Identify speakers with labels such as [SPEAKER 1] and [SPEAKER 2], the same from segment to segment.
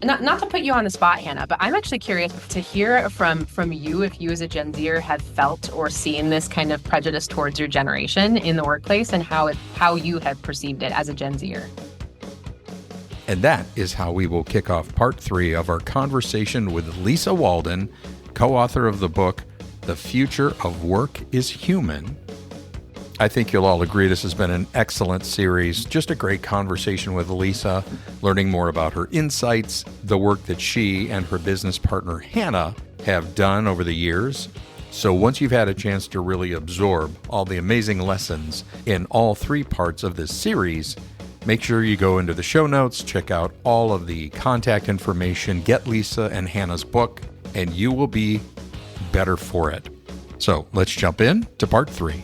[SPEAKER 1] Not to put you on the spot, Hannah, but I'm actually curious to hear from you if you as a Gen Zer have felt or seen this kind of prejudice towards your generation in the workplace and how you have perceived it as a Gen Zer.
[SPEAKER 2] And that is how we will kick off part 3 of our conversation with Lisa Walden, co-author of the book, The Future of Work is Human. I think you'll all agree this has been an excellent series, just a great conversation with Lisa, learning more about her insights, the work that she and her business partner Hannah have done over the years. So once you've had a chance to really absorb all the amazing lessons in all 3 parts of this series, make sure you go into the show notes, check out all of the contact information, get Lisa and Hannah's book, and you will be better for it. So let's jump in to part 3.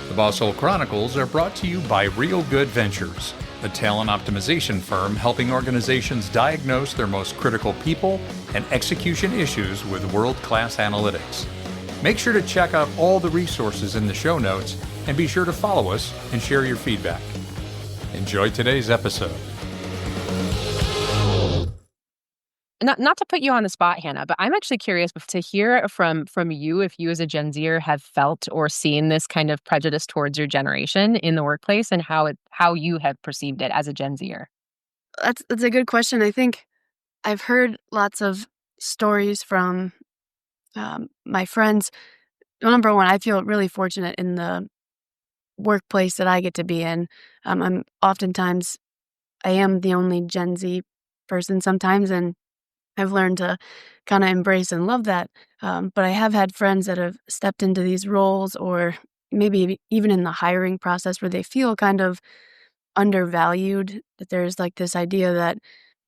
[SPEAKER 2] The Boss Hole Chronicles are brought to you by Real Good Ventures, a talent optimization firm helping organizations diagnose their most critical people and execution issues with world-class analytics. Make sure to check out all the resources in the show notes and be sure to follow us and share your feedback. Enjoy today's episode.
[SPEAKER 1] Not to put you on the spot, Hannah, but I'm actually curious to hear from you if you as a Gen Zer have felt or seen this kind of prejudice towards your generation in the workplace and how you have perceived it as a Gen Zer.
[SPEAKER 3] That's a good question. I think I've heard lots of stories from my friends. Number one, I feel really fortunate in the workplace that I get to be in. I am the only Gen Z person sometimes, and I've learned to kind of embrace and love that. But I have had friends that have stepped into these roles, or maybe even in the hiring process, where they feel kind of undervalued, that there's like this idea that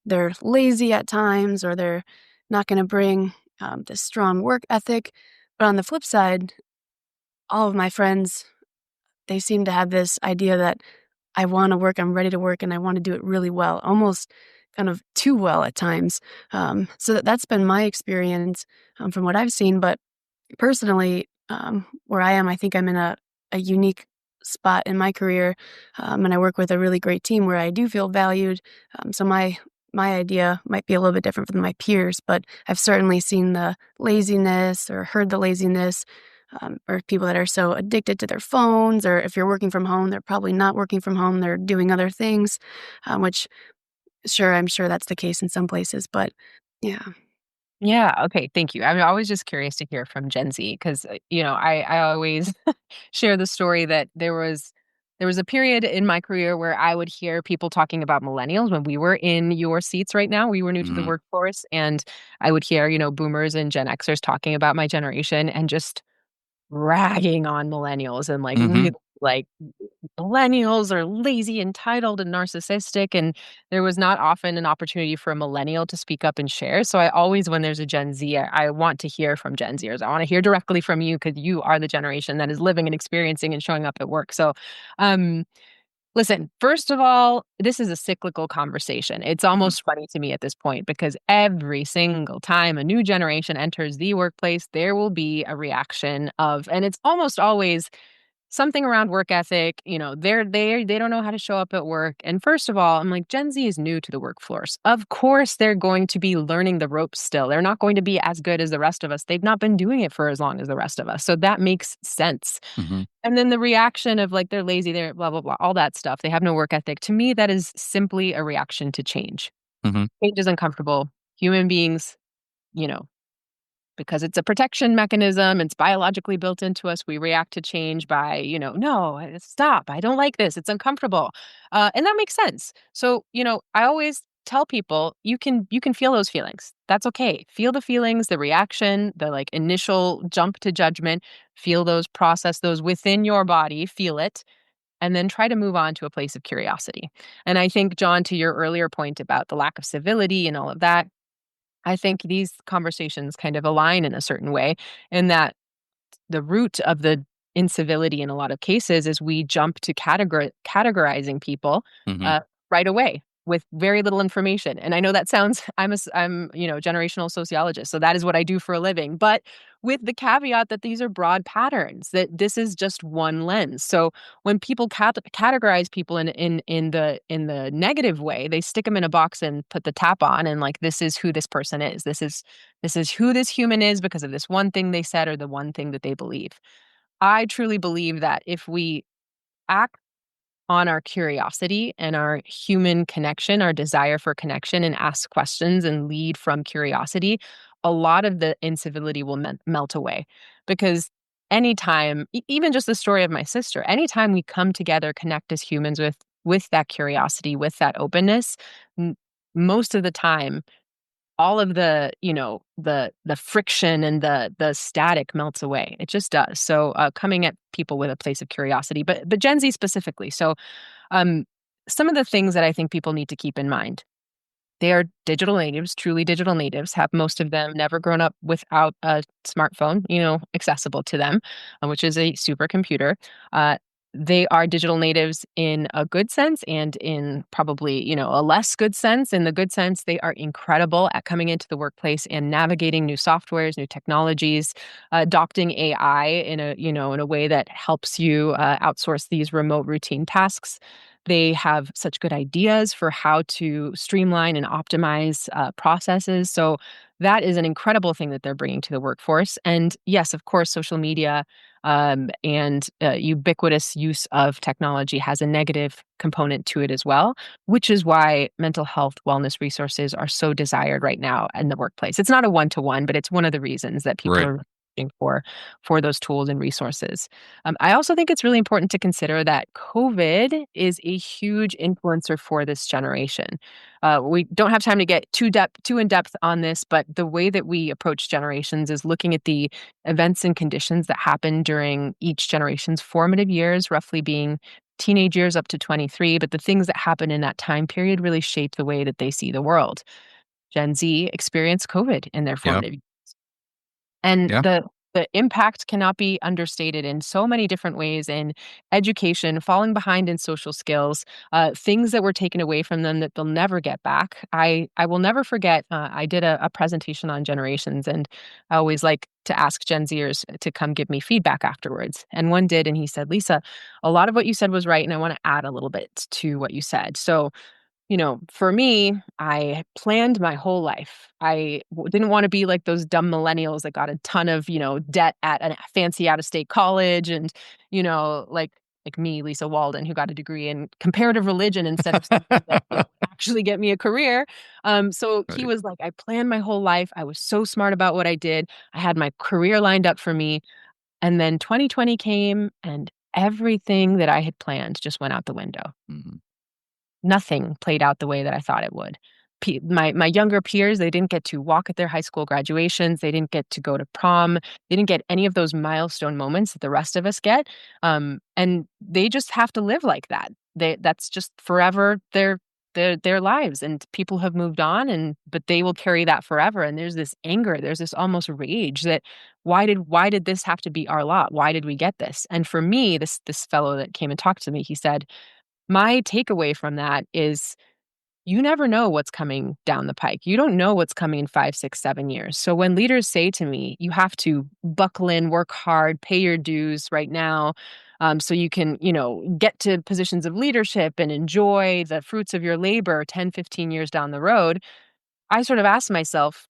[SPEAKER 3] they're lazy at times, or they're not going to bring this strong work ethic. But on the flip side, all of my friends, they seem to have this idea that I want to work, I'm ready to work, and I want to do it really well, almost kind of too well at times. So that's been my experience from what I've seen. But personally, where I am, I think I'm in a unique spot in my career, and I work with a really great team where I do feel valued. So my idea might be a little bit different from my peers, but I've certainly seen the laziness or heard the laziness, or people that are so addicted to their phones, or if you're working from home, they're probably not working from home, they're doing other things, which I'm sure that's the case in some places, but yeah.
[SPEAKER 1] Yeah. Okay. Thank you. I'm always just curious to hear from Gen Z because, I always share the story that there was a period in my career where I would hear people talking about millennials when we were in your seats right now. We were new to the workforce, and I would hear, boomers and Gen Xers talking about my generation and just ragging on millennials and
[SPEAKER 2] Mm-hmm.
[SPEAKER 1] like millennials are lazy, entitled, and narcissistic. And there was not often an opportunity for a millennial to speak up and share. So I always, when there's a Gen Z, I want to hear from Gen Zers. I want to hear directly from you because you are the generation that is living and experiencing and showing up at work. So, listen, first of all, this is a cyclical conversation. It's almost funny to me at this point because every single time a new generation enters the workplace, there will be a reaction and it's almost always something around work ethic. They don't know how to show up at work. And first of all, I'm like, Gen Z is new to the workforce. Of course, they're going to be learning the ropes still. They're not going to be as good as the rest of us. They've not been doing it for as long as the rest of us. So that makes sense.
[SPEAKER 2] Mm-hmm.
[SPEAKER 1] And then the reaction of like, they're lazy, they're blah, blah, blah, all that stuff. They have no work ethic. To me, that is simply a reaction to change.
[SPEAKER 2] Mm-hmm.
[SPEAKER 1] Change is uncomfortable. Human beings, because it's a protection mechanism, it's biologically built into us. We react to change by, no, stop. I don't like this. It's uncomfortable. And that makes sense. So, I always tell people you can feel those feelings. That's okay. Feel the feelings, the reaction, the like initial jump to judgment, feel those, process those within your body, feel it, and then try to move on to a place of curiosity. And I think, John, to your earlier point about the lack of civility and all of that, I think these conversations kind of align in a certain way, in that the root of the incivility in a lot of cases is we jump to categorizing people
[SPEAKER 2] Mm-hmm.
[SPEAKER 1] right away with very little information. And I know that sounds, I'm, generational sociologist. So that is what I do for a living. But with the caveat that these are broad patterns, that this is just one lens. So when people categorize people in the negative way, they stick them in a box and put the tap on, and like, this is who this person is. This is who this human is because of this one thing they said or the one thing that they believe. I truly believe that if we act on our curiosity and our human connection, our desire for connection, and ask questions and lead from curiosity, a lot of the incivility will melt away. Because anytime, even just the story of my sister, anytime we come together, connect as humans with that curiosity, with that openness, most of the time, all of the friction and the static melts away. It just does. So coming at people with a place of curiosity, but Gen Z specifically. So um, some of the things that I think people need to keep in mind. They are digital natives, truly digital natives, have most of them never grown up without a smartphone, accessible to them, which is a supercomputer. Uh, they are digital natives in a good sense and in probably, a less good sense. In the good sense, they are incredible at coming into the workplace and navigating new softwares, new technologies, adopting AI in a way that helps you outsource these remote routine tasks. They have such good ideas for how to streamline and optimize processes. So that is an incredible thing that they're bringing to the workforce. And yes, of course, social media and ubiquitous use of technology has a negative component to it as well, which is why mental health wellness resources are so desired right now in the workplace. It's not a one-to-one, but it's one of the reasons that people
[SPEAKER 2] Right.
[SPEAKER 1] are looking for those tools and resources. I also think it's really important to consider that COVID is a huge influencer for this generation. We don't have time to get too in depth on this, but the way that we approach generations is looking at the events and conditions that happen during each generation's formative years, roughly being teenage years up to 23. But the things that happen in that time period really shape the way that they see the world. Gen Z experienced COVID in their
[SPEAKER 2] Yeah.
[SPEAKER 1] formative, and
[SPEAKER 2] Yeah.
[SPEAKER 1] the impact cannot be understated in so many different ways in education, falling behind in social skills, things that were taken away from them that they'll never get back. I will never forget, I did a presentation on generations, and I always like to ask Gen Zers to come give me feedback afterwards. And one did, and he said, "Lisa, a lot of what you said was right, and I want to add a little bit to what you said." So for me, I planned my whole life. Didn't want to be like those dumb millennials that got a ton of, debt at a fancy out-of-state college and, like me, Lisa Walden, who got a degree in comparative religion instead of something that actually get me a career. So he
[SPEAKER 2] Right.
[SPEAKER 1] was like, I planned my whole life. I was so smart about what I did. I had my career lined up for me. And then 2020 came and everything that I had planned just went out the window.
[SPEAKER 2] Mhm.
[SPEAKER 1] Nothing played out the way that I thought it would. My younger peers, they didn't get to walk at their high school graduations, they didn't get to go to prom, they didn't get any of those milestone moments that the rest of us get, and they just have to live like that. That's just forever their lives, and people have moved on, but they will carry that forever, and there's this anger, there's this almost rage that, why did this have to be our lot? Why did we get this? And for me, this fellow that came and talked to me, he said, my takeaway from that is you never know what's coming down the pike. You don't know what's coming in 5, 6, 7 years. So when leaders say to me, you have to buckle in, work hard, pay your dues right now, so you can, get to positions of leadership and enjoy the fruits of your labor 10, 15 years down the road, I sort of ask myself,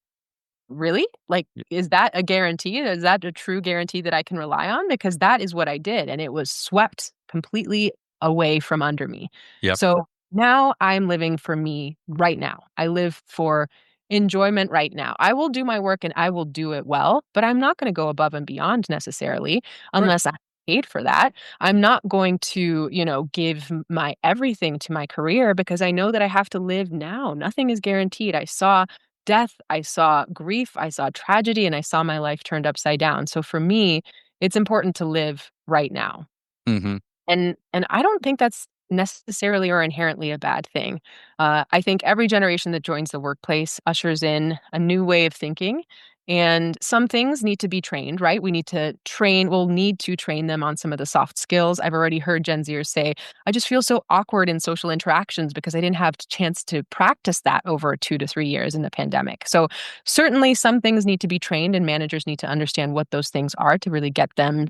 [SPEAKER 1] really? Like,
[SPEAKER 2] Y
[SPEAKER 1] is that a guarantee? Is that a true guarantee that I can rely on? Because that is what I did, and it was swept completely away from under me.
[SPEAKER 2] Yep.
[SPEAKER 1] So now I'm living for me right now. I live for enjoyment right now. I will do my work and I will do it well, but I'm not going to go above and beyond necessarily
[SPEAKER 2] Right.
[SPEAKER 1] unless I'm paid for that. I'm not going to, give my everything to my career because I know that I have to live now. Nothing is guaranteed. I saw death, I saw grief, I saw tragedy, and I saw my life turned upside down. So for me, it's important to live right now.
[SPEAKER 2] Mhm.
[SPEAKER 1] And I don't think that's necessarily or inherently a bad thing. I think every generation that joins the workplace ushers in a new way of thinking And some things need to be trained, right? We'll need to train them on some of the soft skills. I've already heard Gen Zers say, I just feel so awkward in social interactions because I didn't have a chance to practice that over 2 to 3 years in the pandemic. So certainly some things need to be trained, and managers need to understand what those things are to really get them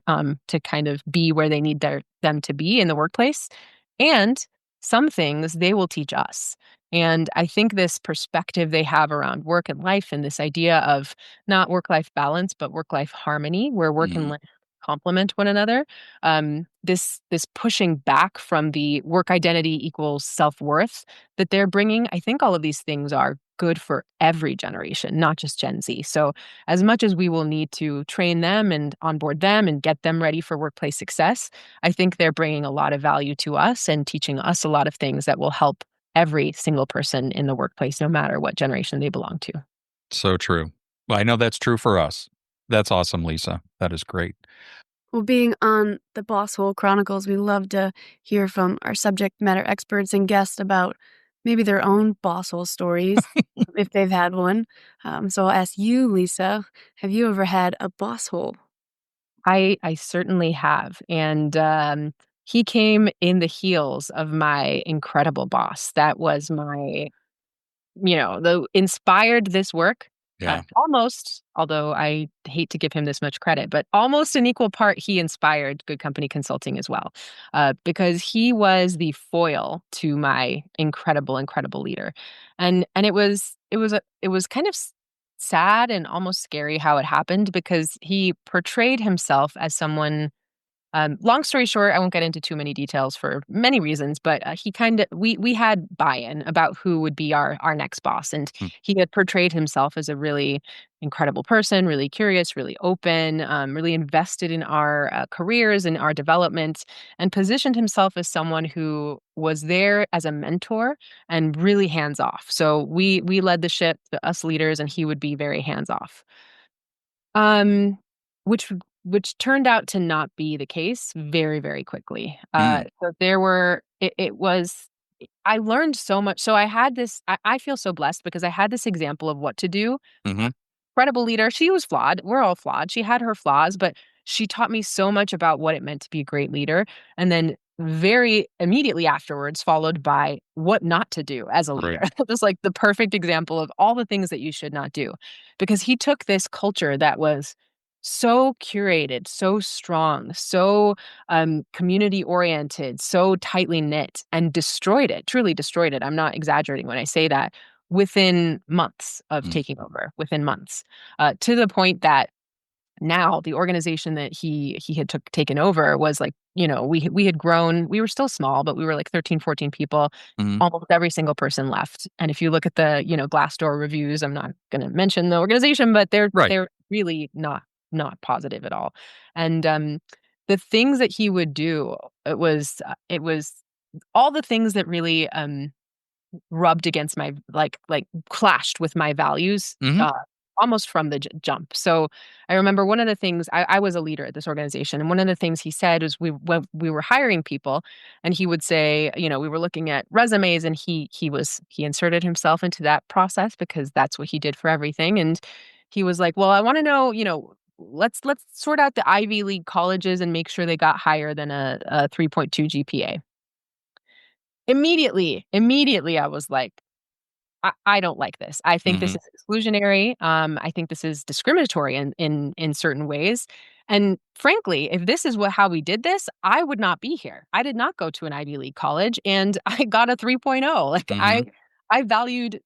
[SPEAKER 1] to kind of be where they need them to be in the workplace. And some things they will teach us. And I think this perspective they have around work and life, and this idea of not work-life balance, but work-life harmony, where work and
[SPEAKER 2] Mm.
[SPEAKER 1] life complement one another. This pushing back from the work identity equals self-worth that they're bringing. I think all of these things are good for every generation, not just Gen Z. So as much as we will need to train them and onboard them and get them ready for workplace success, I think they're bringing a lot of value to us and teaching us a lot of things that will help every single person in the workplace, no matter what generation they belong to.
[SPEAKER 2] So true. Well, I know that's true for us. That's awesome, Lisa. That is great.
[SPEAKER 3] Well, being on the Boss Hole Chronicles, we love to hear from our subject matter experts and guests about maybe their own boss hole stories, if they've had one. So I'll ask you, Lisa, have you ever had a boss hole?
[SPEAKER 1] I certainly have, and, he came in the heels of my incredible boss. That was my the inspired this work,
[SPEAKER 2] Yeah.
[SPEAKER 1] almost, although I hate to give him this much credit, but almost an equal part, he inspired Good Company Consulting as well, because he was the foil to my incredible, incredible leader. And it was kind of sad and almost scary how it happened because he portrayed himself as someone long story short, I won't get into too many details for many reasons, but he kind of we had buy-in about who would be our next boss, and
[SPEAKER 2] Mm.
[SPEAKER 1] he had portrayed himself as a really incredible person, really curious, really open, really invested in our careers and our development, and positioned himself as someone who was there as a mentor and really hands off. So we led the ship, us leaders, and he would be very hands off. Um, which which turned out to not be the case very, very quickly.
[SPEAKER 2] Mm.
[SPEAKER 1] So there were it was I learned so much. So I feel so blessed because I had this example of what to do.
[SPEAKER 2] Mhm.
[SPEAKER 1] Incredible leader. She was flawed. We're all flawed. She had her flaws, but she taught me so much about what it meant to be a great leader. And then very immediately afterwards, followed by what not to do as a leader.
[SPEAKER 2] Right.
[SPEAKER 1] It was like the perfect example of all the things that you should not do. Because he took this culture that was so curated, so strong, so community oriented, so tightly knit, and destroyed it, truly destroyed it. I'm not exaggerating when I say that within months of
[SPEAKER 2] Mm.
[SPEAKER 1] taking over, within months, to the point that now the organization that he had taken over was like, we had grown, we were still small, but we were like 13, 14 people.
[SPEAKER 2] Mhm.
[SPEAKER 1] Almost every single person left. And if you look at the, Glassdoor reviews, I'm not going to mention the organization, but they're
[SPEAKER 2] Right.
[SPEAKER 1] they're really not positive at all. And the things that he would do, it was all the things that really rubbed against my like clashed with my values
[SPEAKER 2] Mhm.
[SPEAKER 1] almost from the jump. So I remember one of the things I was a leader at this organization, and one of the things he said was when we were hiring people, and he would say, we were looking at resumes, and he inserted himself into that process because that's what he did for everything. And he was like, "Well, I want to know, let's sort out the Ivy League colleges and make sure they got higher than a 3.2 GPA." Immediately, I was like, I don't like this. I think this
[SPEAKER 2] Mhm.
[SPEAKER 1] is exclusionary. I think this is discriminatory in certain ways. And frankly, if this is how we did this, I would not be here. I did not go to an Ivy League college, and I got a 3.0. Like
[SPEAKER 2] Mhm.
[SPEAKER 1] I valued.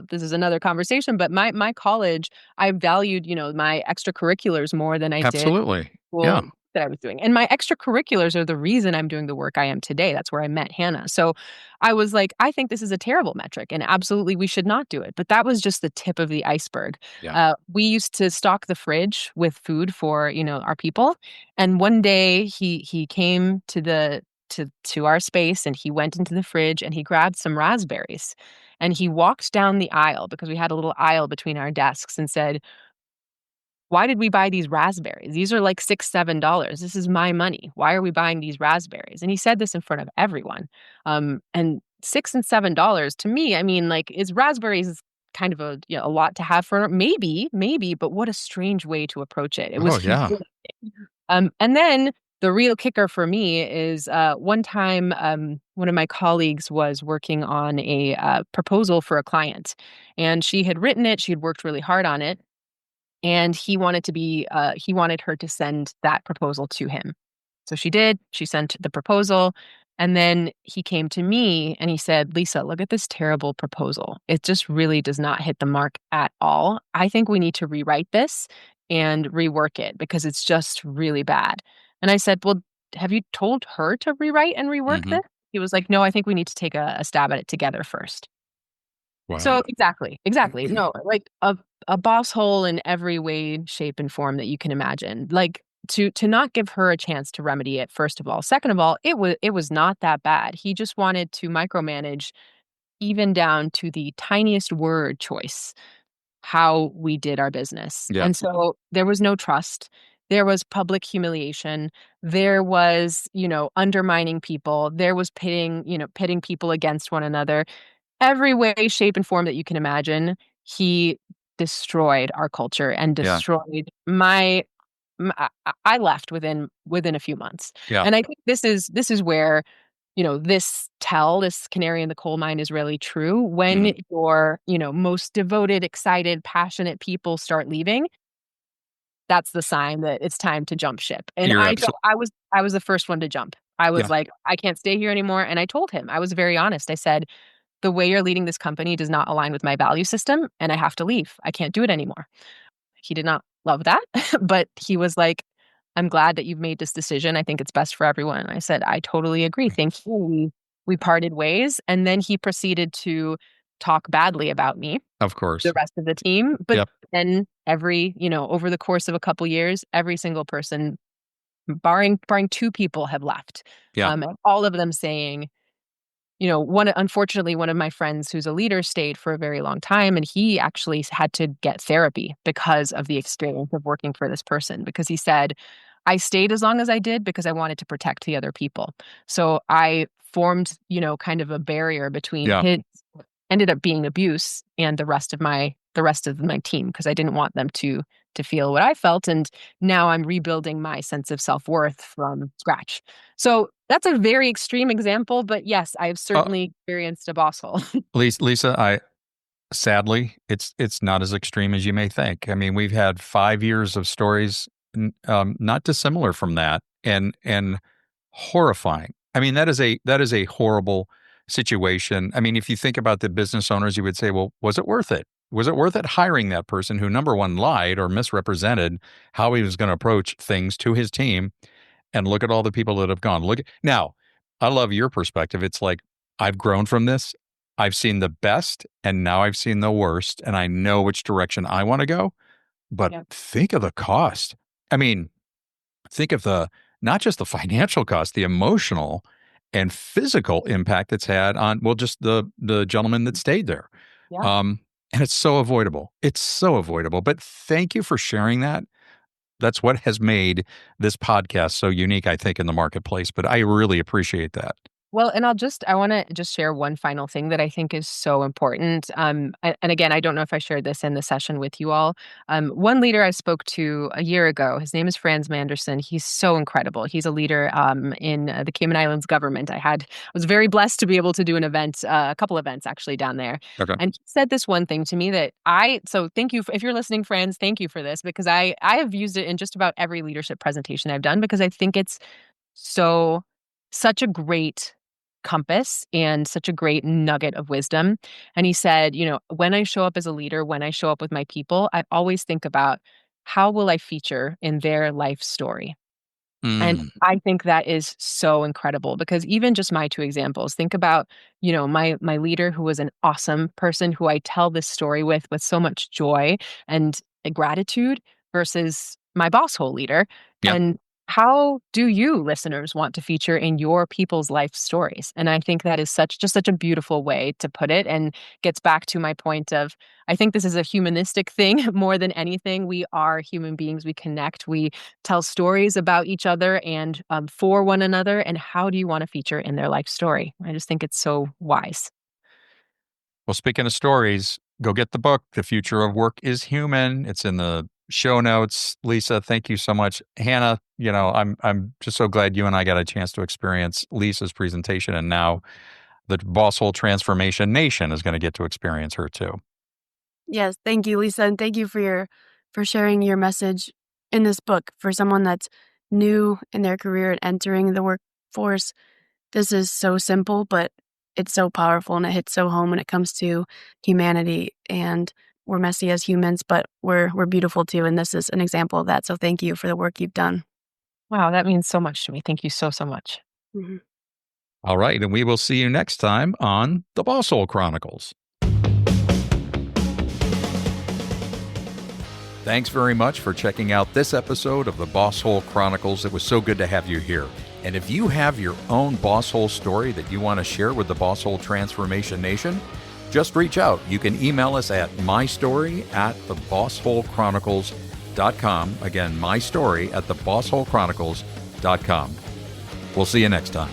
[SPEAKER 1] This is another conversation, but my college, I valued my extracurriculars more than I did
[SPEAKER 2] Absolutely. Yeah.
[SPEAKER 1] school that I was doing. And my extracurriculars are the reason I'm doing the work I am today. That's where I met Hannah. So I was like, I think this is a terrible metric and absolutely we should not do it. But that was just the tip of the iceberg.
[SPEAKER 2] Yeah.
[SPEAKER 1] We used to stock the fridge with food for, our people. And one day he came to our space, and he went into the fridge and he grabbed some raspberries, and he walked down the aisle because we had a little aisle between our desks, and said, why did we buy these raspberries? These are like $6, $7. This is my money. Why are we buying these raspberries? And he said this in front of everyone. And $6 and $7 to me, I mean, like, is raspberries kind of a lot to have for maybe, but what a strange way to approach it. It was
[SPEAKER 2] Oh, yeah.
[SPEAKER 1] humiliating. And then the real kicker for me is one time one of my colleagues was working on a proposal for a client, and she had written it. She had worked really hard on it, and he wanted her to send that proposal to him. So she did. She sent the proposal. And then he came to me and he said, Lisa, look at this terrible proposal. It just really does not hit the mark at all. I think we need to rewrite this and rework it because it's just really bad. And I said, well, have you told her to rewrite and rework
[SPEAKER 2] Hmm.
[SPEAKER 1] this? He was like, no, I think we need to take a stab at it together first.
[SPEAKER 2] Wow.
[SPEAKER 1] So exactly. No, like a boss hole in every way, shape, and form that you can imagine. Like to not give her a chance to remedy it, first of all. Second of all, it was not that bad. He just wanted to micromanage even down to the tiniest word choice, how we did our business.
[SPEAKER 2] Yeah.
[SPEAKER 1] And so there was no trust. There was public humiliation. There was, undermining people. There was pitting people against one another. Every way, shape, and form that you can imagine, he destroyed our culture and
[SPEAKER 2] Yeah.
[SPEAKER 1] destroyed m I left within a few months,
[SPEAKER 2] Yeah.
[SPEAKER 1] and I think this is where, this canary in the coal mine is really true.
[SPEAKER 2] Hmm.
[SPEAKER 1] When your, most devoted, excited, passionate people start leaving, that's the sign that it's time to jump ship, and
[SPEAKER 2] You're
[SPEAKER 1] I don't
[SPEAKER 2] absolutely,
[SPEAKER 1] I was the first one to jump. I was
[SPEAKER 2] yeah,
[SPEAKER 1] like, "I can't stay here anymore," and I told him. I was very honest. I said, the way you're leading this company does not align with my value system, and I have to leave. I can't do it anymore. He did not love that, but he was like, I'm glad that you've made this decision. I think it's best for everyone. And I said, I totally agree. Thank you. We parted ways. And then he proceeded to talk badly about me,
[SPEAKER 2] of
[SPEAKER 1] the
[SPEAKER 2] course.
[SPEAKER 1] rest of the team. But
[SPEAKER 2] Yep.
[SPEAKER 1] then over the course of a couple years, every single person, barring two people, have left.
[SPEAKER 2] Yeah.
[SPEAKER 1] And all of them saying, unfortunately, one of my friends who's a leader stayed for a very long time, and he actually had to get therapy because of the experience of working for this person, because he said, I stayed as long as I did because I wanted to protect the other people. So I formed, kind of a barrier between
[SPEAKER 2] Yeah.
[SPEAKER 1] his ended up being abuse and the rest of my team because I didn't want them to feel what I felt, and now I'm rebuilding my sense of self-worth from scratch. So that's a very extreme example, but yes, I have
[SPEAKER 2] Uh,
[SPEAKER 1] certainly experienced a boss hole.
[SPEAKER 2] Lisa, I sadly, it's not as extreme as you may think. I mean, we've had 5 years of stories, not dissimilar from that, and horrifying. I mean, that is a horrible situation. I mean, if you think about the business owners, you would say, well, was it worth it? Was it worth it hiring that person who, number one, lied or misrepresented how he was going to approach things to his team? And look at all the people that have gone. Now, I love your perspective. It's like, I've grown from this. I've seen the best and now I've seen the worst, and I know which direction I want to go. But
[SPEAKER 1] Yeah.
[SPEAKER 2] think of the cost. I mean, think of the not just the financial cost, the emotional and physical impact it's had on, well, just the gentleman that stayed there.
[SPEAKER 1] Yeah.
[SPEAKER 2] Um, and it's so avoidable. It's so avoidable. But thank you for sharing that. That's what has made this podcast so unique, I think, in the marketplace. But I really appreciate that.
[SPEAKER 1] Well, and I want to just share one final thing that I think is so important. And again, I don't know if I shared this in the session with you all. One leader I spoke to a year ago, his name is Franz Manderson. He's so incredible. He's a leader in the Cayman Islands government. Was very blessed to be able to do an event, a couple events actually down there.
[SPEAKER 2] Okay.
[SPEAKER 1] And he said this one thing to me so thank you, if you're listening, Franz, thank you for this, because I have used it in just about every leadership presentation I've done, because I think it's so such a great compass and such a great nugget of wisdom. And he said, when I show up as a leader, when I show up with my people, I always think about, how will I feature in their life story? And
[SPEAKER 2] Mm,
[SPEAKER 1] I think that is so incredible, because even just my two examples, think about, my leader, who was an awesome person who I tell this story with so much joy and gratitude, versus my boss hole leader.
[SPEAKER 2] yeah.
[SPEAKER 1] And how do you listeners want to feature in your people's life stories? And I think that is such a beautiful way to put it, and gets back to my point of, I think this is a humanistic thing more than anything. We are human beings. We connect. We tell stories about each other and for one another. And how do you want to feature in their life story? I just think it's so wise.
[SPEAKER 2] Well, speaking of stories, go get the book. The Future of Work is Human. It's in the show notes. Lisa, thank you so much. Hannah, I'm just so glad you and I got a chance to experience Lisa's presentation, and now the Boss Hole Transformation Nation is going to get to experience her too.
[SPEAKER 3] Yes, thank you, Lisa, and thank you for sharing your message in this book. For someone that's new in their career and entering the workforce, this is so simple, but it's so powerful, and it hits so home when it comes to humanity. And we're messy as humans, but we're beautiful too, and this is an example of that. So thank you for the work you've done.
[SPEAKER 1] Wow, that means so much to me. Thank you so, so much.
[SPEAKER 3] Mhm.
[SPEAKER 2] All right, and we will see you next time on the Boss Hole Chronicles. Thanks very much for checking out this episode of the Boss Hole Chronicles. It was so good to have you here. And if you have your own Boss Hole story that you want to share with the Boss Hole Transformation Nation, just reach out. You can email us at mystory@thebossholechronicles.com. Again, mystory@thebossholechronicles.com. We'll see you next time.